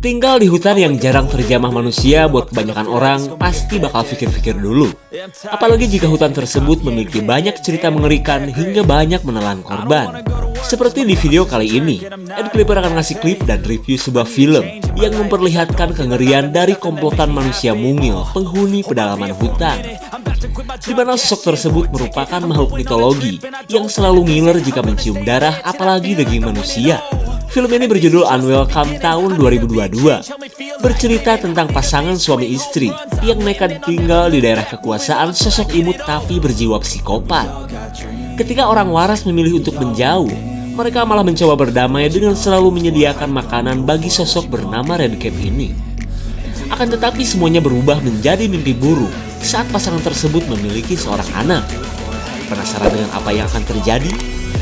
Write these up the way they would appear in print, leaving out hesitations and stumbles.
Tinggal di hutan yang jarang terjamah manusia buat kebanyakan orang pasti bakal pikir-pikir dulu. Apalagi jika hutan tersebut memiliki banyak cerita mengerikan hingga banyak menelan korban. Seperti di video kali ini, Ed Clipper akan ngasih klip dan review sebuah film yang memperlihatkan kengerian dari komplotan manusia mungil penghuni pedalaman hutan. Di mana sosok tersebut merupakan makhluk mitologi yang selalu ngiler jika mencium darah apalagi daging manusia. Film ini berjudul Unwelcome tahun 2022, bercerita tentang pasangan suami istri yang nekat tinggal di daerah kekuasaan sosok imut tapi berjiwa psikopat. Ketika orang waras memilih untuk menjauh, mereka malah mencoba berdamai dengan selalu menyediakan makanan bagi sosok bernama Redcap ini. Akan tetapi semuanya berubah menjadi mimpi buruk saat pasangan tersebut memiliki seorang anak. Penasaran dengan apa yang akan terjadi?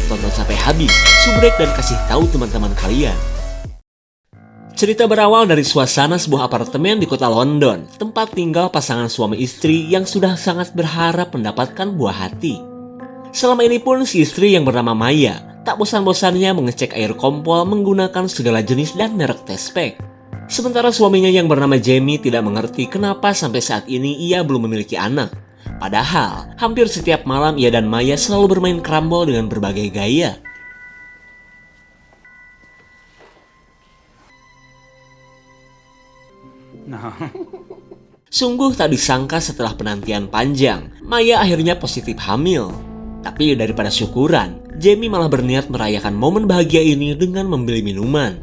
Tonton sampai habis, subrek dan kasih tahu teman-teman kalian. Cerita berawal dari suasana sebuah apartemen di kota London, tempat tinggal pasangan suami istri yang sudah sangat berharap mendapatkan buah hati. Selama ini pun si istri yang bernama Maya tak bosan-bosannya mengecek air kompor menggunakan segala jenis dan merek tespek. Sementara suaminya yang bernama Jamie tidak mengerti kenapa sampai saat ini ia belum memiliki anak. Padahal, hampir setiap malam ia dan Maya selalu bermain krambol dengan berbagai gaya. Sungguh tak disangka setelah penantian panjang, Maya akhirnya positif hamil. Tapi daripada syukuran, Jamie malah berniat merayakan momen bahagia ini dengan membeli minuman.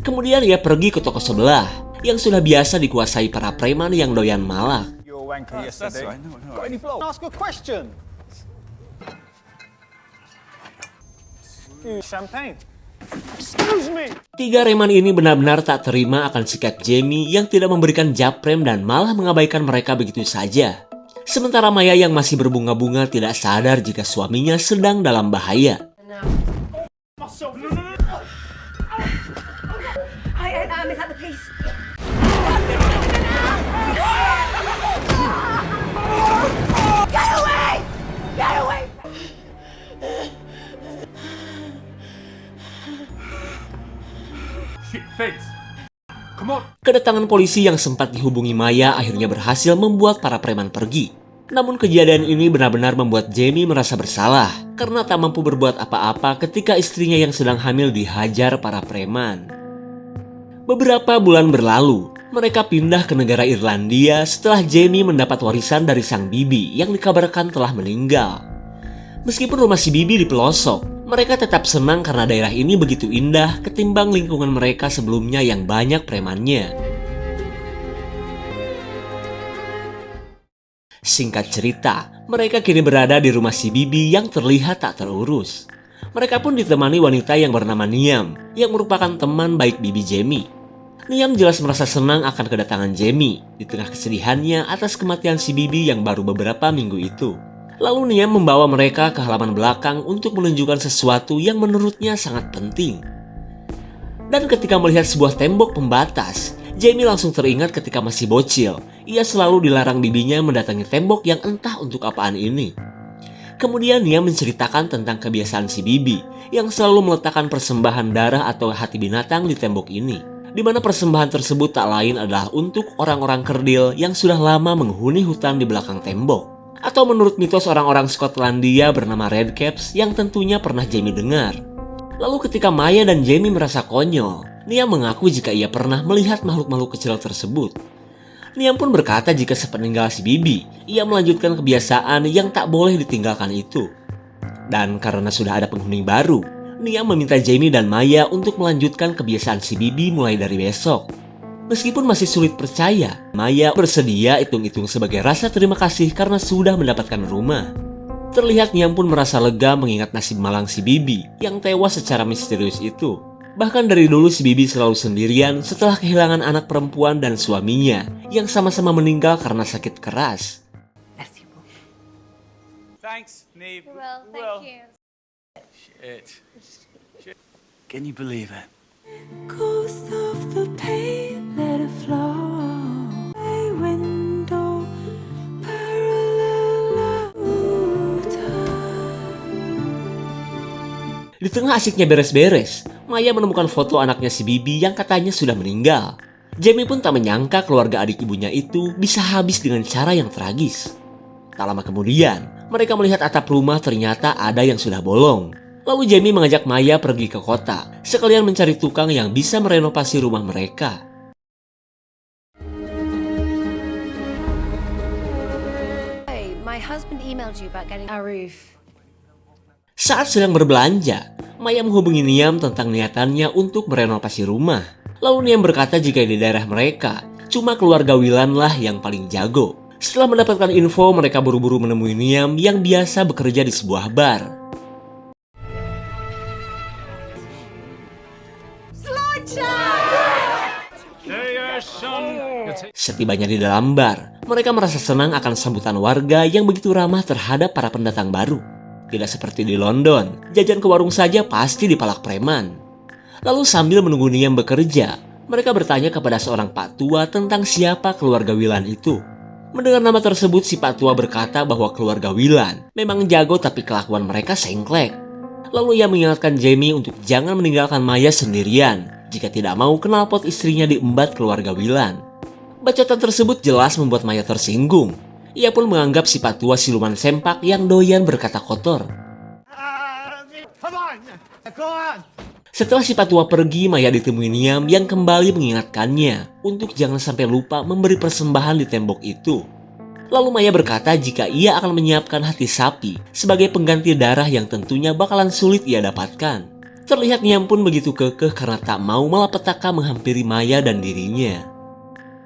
Kemudian ia pergi ke toko sebelah, yang sudah biasa dikuasai para preman yang doyan malak. Tiga reman ini benar-benar tak terima akan sikap Jamie yang tidak memberikan japrem dan malah mengabaikan mereka begitu saja. Sementara Maya yang masih berbunga-bunga tidak sadar jika suaminya sedang dalam bahaya. Kedatangan polisi yang sempat dihubungi Maya akhirnya berhasil membuat para preman pergi. Namun kejadian ini benar-benar membuat Jamie merasa bersalah karena tak mampu berbuat apa-apa ketika istrinya yang sedang hamil dihajar para preman. Beberapa bulan berlalu, mereka pindah ke negara Irlandia setelah Jamie mendapat warisan dari sang bibi yang dikabarkan telah meninggal. Meskipun rumah si bibi di pelosok, mereka tetap senang karena daerah ini begitu indah ketimbang lingkungan mereka sebelumnya yang banyak premannya. Singkat cerita, mereka kini berada di rumah si bibi yang terlihat tak terurus. Mereka pun ditemani wanita yang bernama Niam, yang merupakan teman baik bibi Jamie. Niam jelas merasa senang akan kedatangan Jamie di tengah kesedihannya atas kematian si bibi yang baru beberapa minggu itu. Lalu Niam membawa mereka ke halaman belakang untuk menunjukkan sesuatu yang menurutnya sangat penting. Dan ketika melihat sebuah tembok pembatas, Jamie langsung teringat ketika masih bocil. Ia selalu dilarang bibinya mendatangi tembok yang entah untuk apaan ini. Kemudian Niam menceritakan tentang kebiasaan si bibi yang selalu meletakkan persembahan darah atau hati binatang di tembok ini. Di mana persembahan tersebut tak lain adalah untuk orang-orang kerdil yang sudah lama menghuni hutan di belakang tembok. Atau menurut mitos orang-orang Skotlandia bernama Redcaps yang tentunya pernah Jamie dengar. Lalu ketika Maya dan Jamie merasa konyol, Niam mengaku jika ia pernah melihat makhluk-makhluk kecil tersebut. Niam pun berkata jika sepeninggal si bibi, ia melanjutkan kebiasaan yang tak boleh ditinggalkan itu. Dan karena sudah ada penghuni baru, Niam meminta Jamie dan Maya untuk melanjutkan kebiasaan si bibi mulai dari besok. Meskipun masih sulit percaya, Maya bersedia hitung-hitung sebagai rasa terima kasih karena sudah mendapatkan rumah. Terlihat Niam pun merasa lega mengingat nasib malang si bibi yang tewas secara misterius itu. Bahkan dari dulu si bibi selalu sendirian setelah kehilangan anak perempuan dan suaminya yang sama-sama meninggal karena sakit keras. Thanks, Neve. Well, thank you. Shit. Can you believe it? Ghost of the pain, let it flow. My window, parallel Di tengah asiknya beres-beres, Maya menemukan foto anaknya si Bibi yang katanya sudah meninggal. Jamie pun tak menyangka keluarga adik ibunya itu bisa habis dengan cara yang tragis. Tak lama kemudian, mereka melihat atap rumah ternyata ada yang sudah bolong. Lalu Jamie mengajak Maya pergi ke kota, sekalian mencari tukang yang bisa merenovasi rumah mereka. Hey, my husband emailed you about getting a roof. Saat sedang berbelanja, Maya menghubungi Niam tentang niatannya untuk merenovasi rumah. Lalu Niam berkata jika di daerah mereka, cuma keluarga Wilan lah yang paling jago. Setelah mendapatkan info, mereka buru-buru menemui Niam yang biasa bekerja di sebuah bar. Setibanya di dalam bar, mereka merasa senang akan sambutan warga yang begitu ramah terhadap para pendatang baru. Tidak seperti di London, jajan ke warung saja pasti dipalak preman. Lalu sambil menunggu Niam bekerja, mereka bertanya kepada seorang Pak Tua tentang siapa keluarga Wilan itu. Mendengar nama tersebut, si Pak Tua berkata bahwa keluarga Wilan memang jago tapi kelakuan mereka sengklek. Lalu ia mengingatkan Jamie untuk jangan meninggalkan Maya sendirian jika tidak mau knalpot istrinya diembat keluarga Wilan. Bacotan tersebut jelas membuat Maya tersinggung. Ia pun menganggap si Pak Tua siluman sempak yang doyan berkata kotor. Setelah si Pak Tua pergi, Maya ditemui Niam yang kembali mengingatkannya untuk jangan sampai lupa memberi persembahan di tembok itu. Lalu Maya berkata jika ia akan menyiapkan hati sapi sebagai pengganti darah yang tentunya bakalan sulit ia dapatkan. Terlihat Niam pun begitu kekeh karena tak mau malapetaka menghampiri Maya dan dirinya.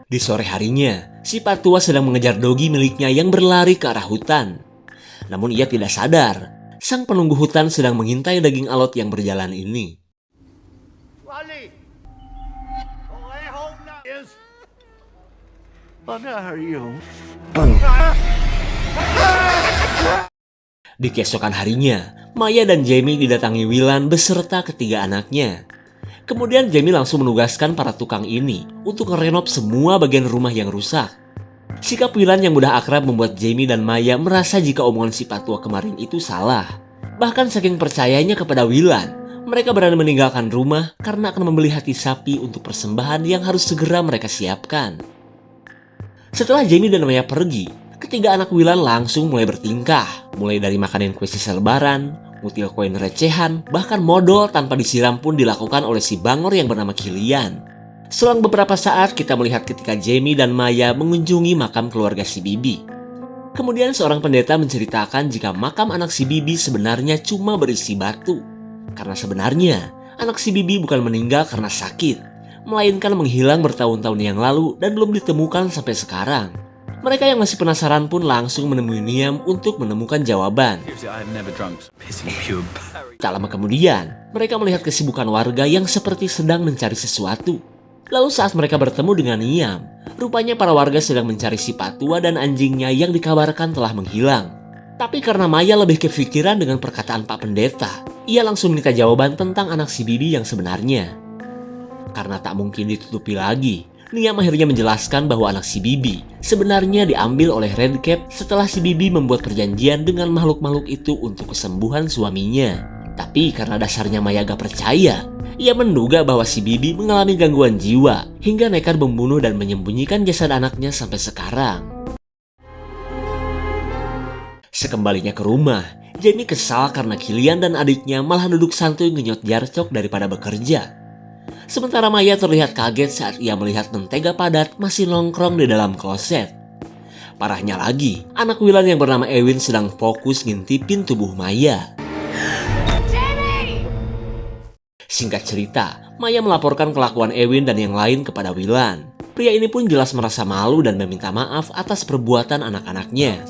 Di sore harinya, si Pak Tua sedang mengejar dogi miliknya yang berlari ke arah hutan. Namun ia tidak sadar, sang penunggu hutan sedang mengintai daging alot yang berjalan ini. Di keesokan harinya, Maya dan Jamie didatangi Wilan beserta ketiga anaknya. Kemudian Jamie langsung menugaskan para tukang ini untuk ngerenov semua bagian rumah yang rusak. Sikap Wilan yang mudah akrab membuat Jamie dan Maya merasa jika omongan si Pak Tua kemarin itu salah. Bahkan saking percayanya kepada Wilan, mereka berani meninggalkan rumah karena akan membeli hati sapi untuk persembahan yang harus segera mereka siapkan. Setelah Jamie dan Maya pergi, ketiga anak Wilan langsung mulai bertingkah. Mulai dari makanin kue sisa lebaran, ngutil koin recehan, bahkan modal tanpa disiram pun dilakukan oleh si bangor yang bernama Kilian. Selang beberapa saat kita melihat ketika Jamie dan Maya mengunjungi makam keluarga si Bibi. Kemudian seorang pendeta menceritakan jika makam anak si Bibi sebenarnya cuma berisi batu. Karena sebenarnya anak si Bibi bukan meninggal karena sakit, melainkan menghilang bertahun-tahun yang lalu dan belum ditemukan sampai sekarang. Mereka yang masih penasaran pun langsung menemui Niam untuk menemukan jawaban. Tak lama kemudian, mereka melihat kesibukan warga yang seperti sedang mencari sesuatu. Lalu saat mereka bertemu dengan Niam, rupanya para warga sedang mencari si Pak Tua dan anjingnya yang dikabarkan telah menghilang. Tapi karena Maya lebih kepikiran dengan perkataan Pak Pendeta, ia langsung minta jawaban tentang anak si Bibi yang sebenarnya. Karena tak mungkin ditutupi lagi, Niam akhirnya menjelaskan bahwa anak si Bibi sebenarnya diambil oleh Redcap setelah si Bibi membuat perjanjian dengan makhluk-makhluk itu untuk kesembuhan suaminya. Tapi karena dasarnya Maya gak percaya, ia menduga bahwa si Bibi mengalami gangguan jiwa hingga nekat membunuh dan menyembunyikan jasad anaknya sampai sekarang. Sekembalinya ke rumah, Jamie kesal karena Kilian dan adiknya malah duduk santuy ngenyot jarcok daripada bekerja. Sementara Maya terlihat kaget saat ia melihat mentega padat masih nongkrong di dalam kloset. Parahnya lagi, anak Wilan yang bernama Ewin sedang fokus ngintipin tubuh Maya. Singkat cerita, Maya melaporkan kelakuan Ewin dan yang lain kepada Wilan. Pria ini pun jelas merasa malu dan meminta maaf atas perbuatan anak-anaknya.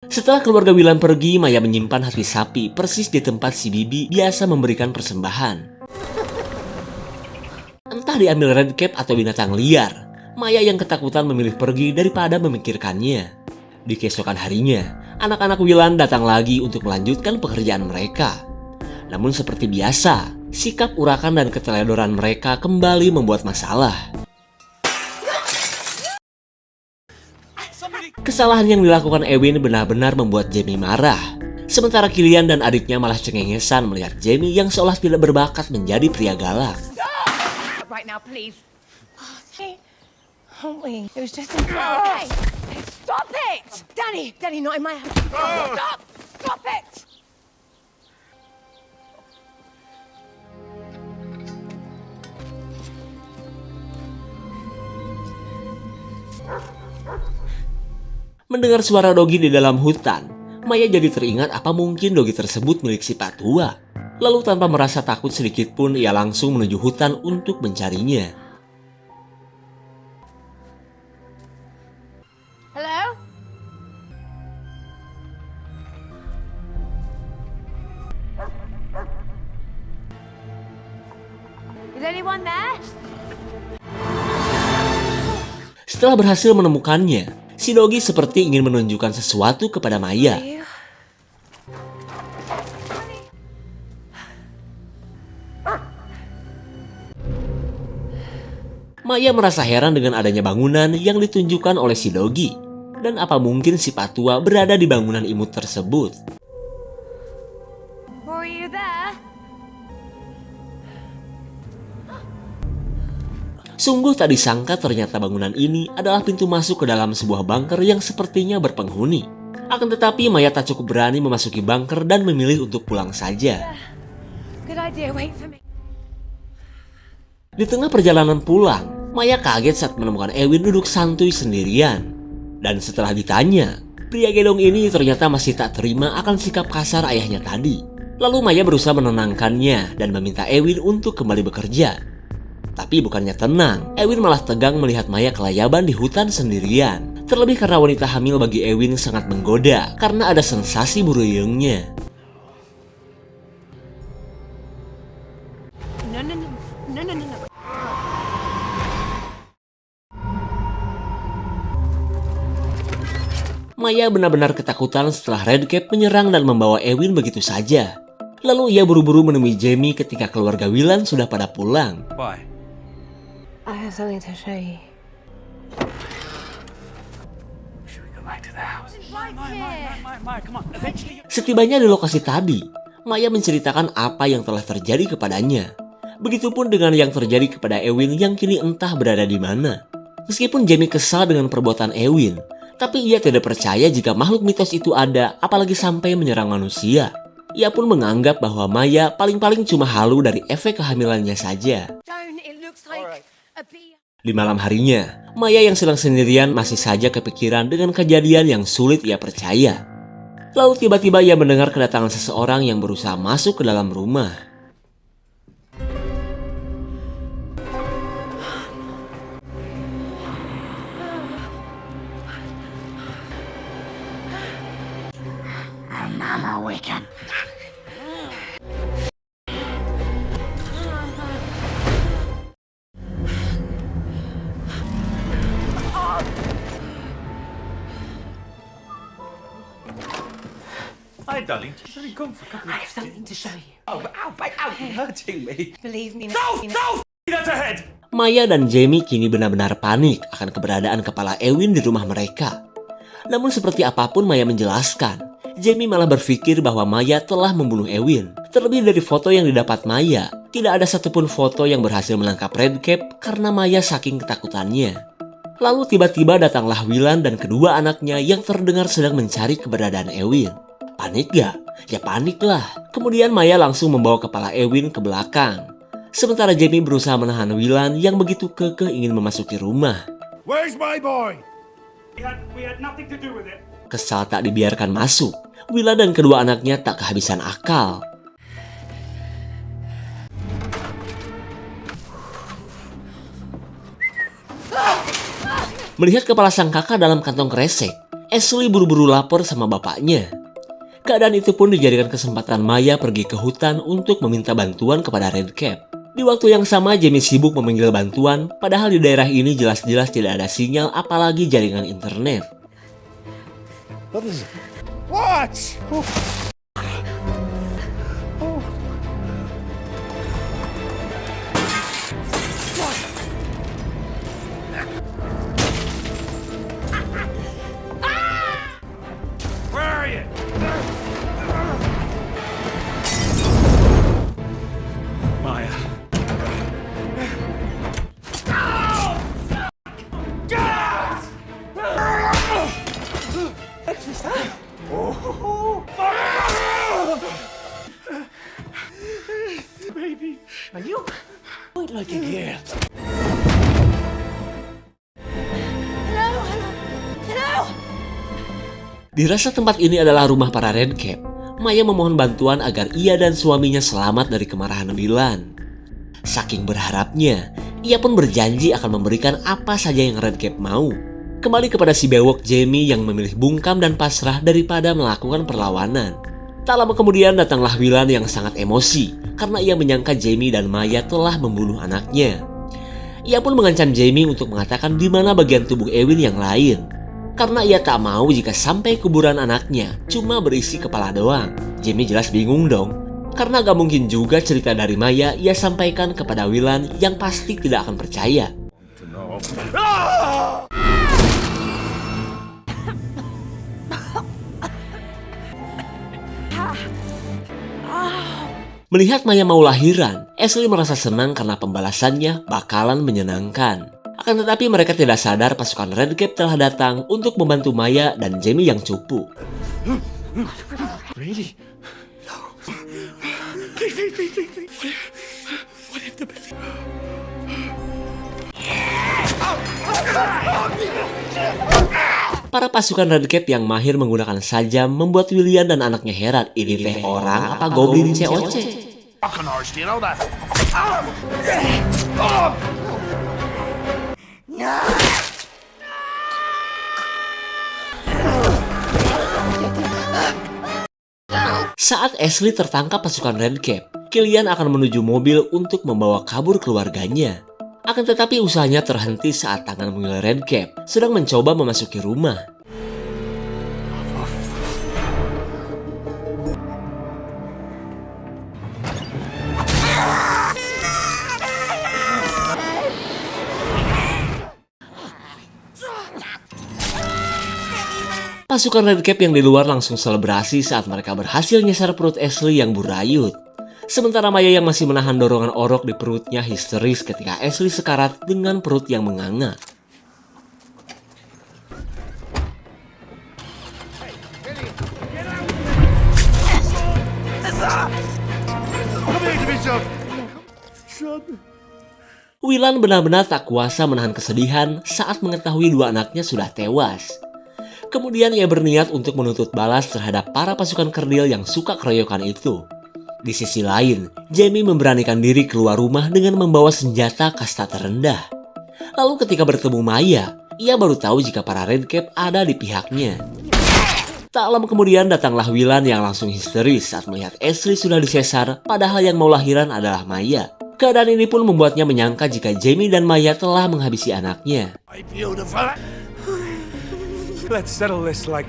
Setelah keluarga Wilan pergi, Maya menyimpan hati sapi persis di tempat si Bibi biasa memberikan persembahan. Entah diambil Redcap atau binatang liar, Maya yang ketakutan memilih pergi daripada memikirkannya. Di keesokan harinya, anak-anak Wilan datang lagi untuk melanjutkan pekerjaan mereka. Namun seperti biasa, sikap urakan dan keteledoran mereka kembali membuat masalah. Kesalahan yang dilakukan Ewin benar-benar membuat Jamie marah. Sementara Killian dan adiknya malah cengengesan melihat Jamie yang seolah tidak berbakat menjadi pria galak. Right now, please. Aren't we? It was just hey, stop it! Danny, not in my house. Stop it! Mendengar suara Dogi di dalam hutan, Maya jadi teringat apa mungkin Dogi tersebut milik si Patua. Lalu tanpa merasa takut sedikit pun ia langsung menuju hutan untuk mencarinya. Hello? Is anyone there? Setelah berhasil menemukannya, si Dogi seperti ingin menunjukkan sesuatu kepada Maya. Maya merasa heran dengan adanya bangunan yang ditunjukkan oleh si Dogi. Dan apa mungkin si Patua berada di bangunan imut tersebut? Were you there? Sungguh tak disangka ternyata bangunan ini adalah pintu masuk ke dalam sebuah bunker yang sepertinya berpenghuni. Akan tetapi Maya tak cukup berani memasuki bunker dan memilih untuk pulang saja. Good idea. Wait for me. Di tengah perjalanan pulang, Maya kaget saat menemukan Ewin duduk santuy sendirian. Dan setelah ditanya, pria gedong ini ternyata masih tak terima akan sikap kasar ayahnya tadi. Lalu Maya berusaha menenangkannya dan meminta Ewin untuk kembali bekerja. Tapi bukannya tenang, Ewin malah tegang melihat Maya kelayaban di hutan sendirian. Terlebih karena wanita hamil bagi Ewin sangat menggoda karena ada sensasi buruyengnya. No. Maya benar-benar ketakutan setelah Redcap menyerang dan membawa Ewin begitu saja. Lalu ia buru-buru menemui Jamie ketika keluarga Willan sudah pada pulang. Why? I have something to show you. Should we go back to the house? Maya, come on. Eventually. Setibanya di lokasi tadi, Maya menceritakan apa yang telah terjadi kepadanya. Begitupun dengan yang terjadi kepada Ewin yang kini entah berada di mana. Meskipun Jamie kesal dengan perbuatan Ewin, tapi ia tidak percaya jika makhluk mitos itu ada, apalagi sampai menyerang manusia. Ia pun menganggap bahwa Maya paling-paling cuma halu dari efek kehamilannya saja. It looks like a bee. Di malam harinya, Maya yang sedang sendirian masih saja kepikiran dengan kejadian yang sulit ia percaya. Lalu tiba-tiba ia mendengar kedatangan seseorang yang berusaha masuk ke dalam rumah. Mama Wiccan. Hi, darling. Just only gone for a couple of... I have something to show you. Oh, ow, you're hurting me. Believe me. That's ahead. Maya dan Jamie kini benar-benar panik akan keberadaan kepala Ewin di rumah mereka. Namun seperti apapun Maya menjelaskan, Jamie malah berpikir bahwa Maya telah membunuh Ewin. Terlebih dari foto yang didapat Maya, tidak ada satupun foto yang berhasil menangkap Redcap karena Maya saking ketakutannya. Lalu tiba-tiba datanglah Willan dan kedua anaknya yang terdengar sedang mencari keberadaan Ewin. Panik gak? Ya panik lah. Kemudian Maya langsung membawa kepala Ewin ke belakang. Sementara Jamie berusaha menahan Willan yang begitu kekeh ingin memasuki rumah. Where's my boy? We had nothing to do with it. Kesal tak dibiarkan masuk, Willan dan kedua anaknya tak kehabisan akal. Melihat kepala sang kakak dalam kantong kresek, Ashley buru-buru lapor sama bapaknya. Keadaan itu pun dijadikan kesempatan Maya pergi ke hutan untuk meminta bantuan kepada Redcap. Di waktu yang sama, Jamie sibuk memanggil bantuan, padahal di daerah ini jelas-jelas tidak ada sinyal apalagi jaringan internet. What? Where are you? look like a girl. Hello, hello, hello. Dirasa tempat ini adalah rumah para Redcap, Maya memohon bantuan agar ia dan suaminya selamat dari kemarahan Willan. Saking berharapnya, ia pun berjanji akan memberikan apa saja yang Redcap mau. Kembali kepada si bewok Jamie yang memilih bungkam dan pasrah daripada melakukan perlawanan. Tak lama kemudian datanglah Willan yang sangat emosi karena ia menyangka Jamie dan Maya telah membunuh anaknya. Ia pun mengancam Jamie untuk mengatakan di mana bagian tubuh Ewin yang lain. Karena ia tak mau jika sampai kuburan anaknya cuma berisi kepala doang. Jamie jelas bingung dong. Karena gak mungkin juga cerita dari Maya ia sampaikan kepada Willan yang pasti tidak akan percaya. Melihat Maya mau lahiran, Ashley merasa senang karena pembalasannya bakalan menyenangkan. Akan tetapi mereka tidak sadar pasukan Redcap telah datang untuk membantu Maya dan Jamie yang cupu. Really? Please. What if the baby... Para pasukan Redcap yang mahir menggunakan sajam membuat William dan anaknya heran. Ini teh orang apa goblin COC? Fucking horse, do you know that? Saat Ashley tertangkap pasukan Redcap, Killian akan menuju mobil untuk membawa kabur keluarganya. Akan tetapi usahanya terhenti saat tangan mungil Redcap sedang mencoba memasuki rumah. Pasukan Redcap yang di luar langsung selebrasi saat mereka berhasil nyasar perut Ashley yang burayut. Sementara Maya yang masih menahan dorongan orok di perutnya histeris ketika Ashley sekarat dengan perut yang menganga. Willan benar-benar tak kuasa menahan kesedihan saat mengetahui dua anaknya sudah tewas. Kemudian ia berniat untuk menuntut balas terhadap para pasukan kerdil yang suka keroyokan itu. Di sisi lain, Jamie memberanikan diri keluar rumah dengan membawa senjata kasta terendah. Lalu ketika bertemu Maya, ia baru tahu jika para Redcap ada di pihaknya. Tak lama kemudian datanglah Willan yang langsung histeris saat melihat Ashley sudah disesar, padahal yang mau lahiran adalah Maya. Keadaan ini pun membuatnya menyangka jika Jamie dan Maya telah menghabisi anaknya. My beautiful. Let's settle this like...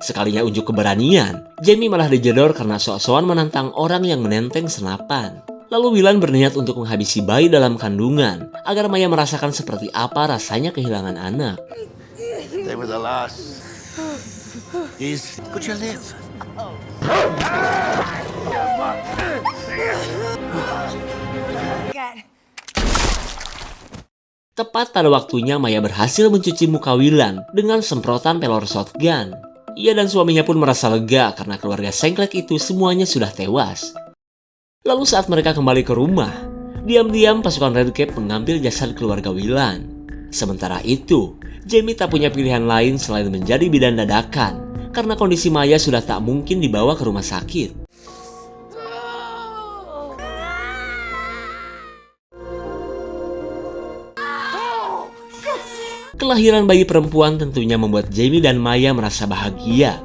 Sekalinya unjuk keberanian, Jamie malah dijedor karena sok-sokan menantang orang yang menenteng senapan. Lalu Willan berniat untuk menghabisi bayi dalam kandungan, agar Maya merasakan seperti apa rasanya kehilangan anak. They were the last. These. Could you live? Tepat pada waktunya Maya berhasil mencuci muka Willan dengan semprotan pelor shotgun. Ia dan suaminya pun merasa lega karena keluarga sengklek itu semuanya sudah tewas. Lalu saat mereka kembali ke rumah, diam-diam pasukan Redcap mengambil jasad keluarga Willan. Sementara itu, Jamie tak punya pilihan lain selain menjadi bidan dadakan karena kondisi Maya sudah tak mungkin dibawa ke rumah sakit. Kelahiran bayi perempuan tentunya membuat Jamie dan Maya merasa bahagia.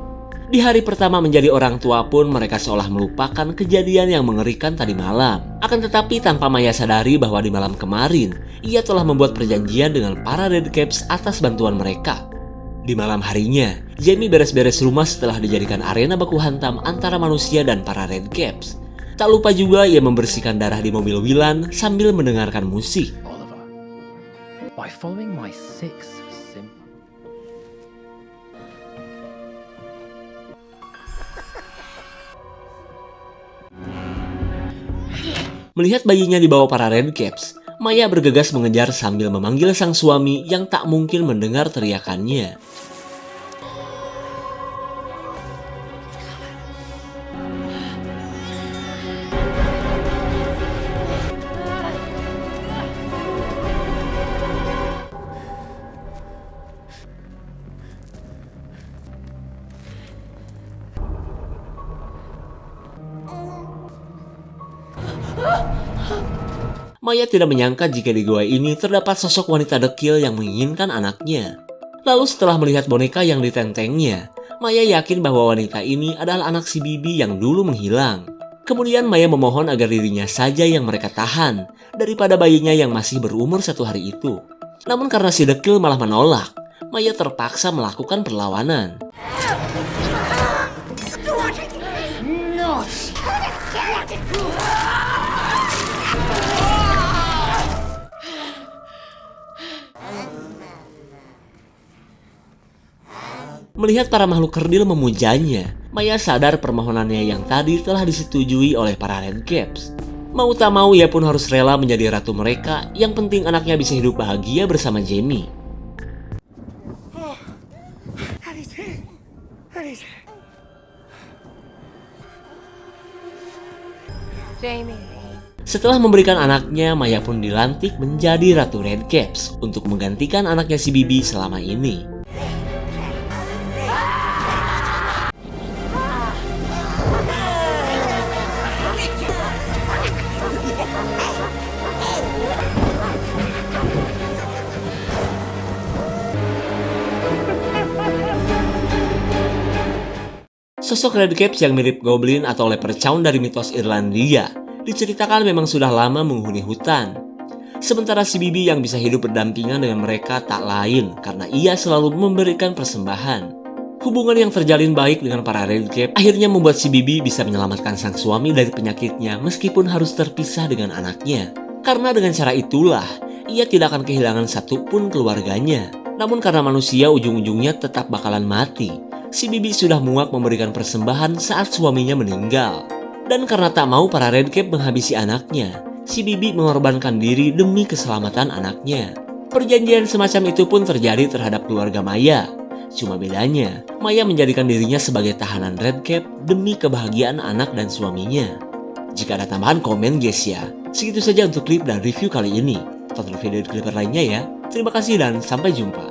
Di hari pertama menjadi orang tua pun mereka seolah melupakan kejadian yang mengerikan tadi malam. Akan tetapi tanpa Maya sadari bahwa di malam kemarin, ia telah membuat perjanjian dengan para Redcaps atas bantuan mereka. Di malam harinya, Jamie beres-beres rumah setelah dijadikan arena baku hantam antara manusia dan para Redcaps. Tak lupa juga ia membersihkan darah di mobil Willan sambil mendengarkan musik. Oliver, by following my six simple... Melihat bayinya dibawa para Redcaps, Maya bergegas mengejar sambil memanggil sang suami yang tak mungkin mendengar teriakannya. Maya tidak menyangka jika di gua ini terdapat sosok wanita dekil yang menginginkan anaknya. Lalu setelah melihat boneka yang ditentengnya, Maya yakin bahwa wanita ini adalah anak si Bibi yang dulu menghilang. Kemudian Maya memohon agar dirinya saja yang mereka tahan daripada bayinya yang masih berumur 1 hari itu. Namun karena si dekil malah menolak, Maya terpaksa melakukan perlawanan. Melihat para makhluk kerdil memujanya, Maya sadar permohonannya yang tadi telah disetujui oleh para Redcaps. Mau tak mau ia pun harus rela menjadi ratu mereka, yang penting anaknya bisa hidup bahagia bersama Jamie. Jamie. Setelah memberikan anaknya, Maya pun dilantik menjadi Ratu Redcaps untuk menggantikan anaknya si Bibi selama ini. Sosok Redcaps yang mirip goblin atau leprechaun dari mitos Irlandia diceritakan memang sudah lama menghuni hutan. Sementara si Bibi yang bisa hidup berdampingan dengan mereka tak lain karena ia selalu memberikan persembahan. Hubungan yang terjalin baik dengan para Redcap akhirnya membuat si Bibi bisa menyelamatkan sang suami dari penyakitnya meskipun harus terpisah dengan anaknya. Karena dengan cara itulah, ia tidak akan kehilangan satupun keluarganya. Namun karena manusia ujung-ujungnya tetap bakalan mati, si Bibi sudah muak memberikan persembahan saat suaminya meninggal. Dan karena tak mau para Redcap menghabisi anaknya, si Bibi mengorbankan diri demi keselamatan anaknya. Perjanjian semacam itu pun terjadi terhadap keluarga Maya. Cuma bedanya, Maya menjadikan dirinya sebagai tahanan Redcap demi kebahagiaan anak dan suaminya. Jika ada tambahan komen guys ya. Segitu saja untuk klip dan review kali ini. Tonton video di klip lainnya ya. Terima kasih dan sampai jumpa.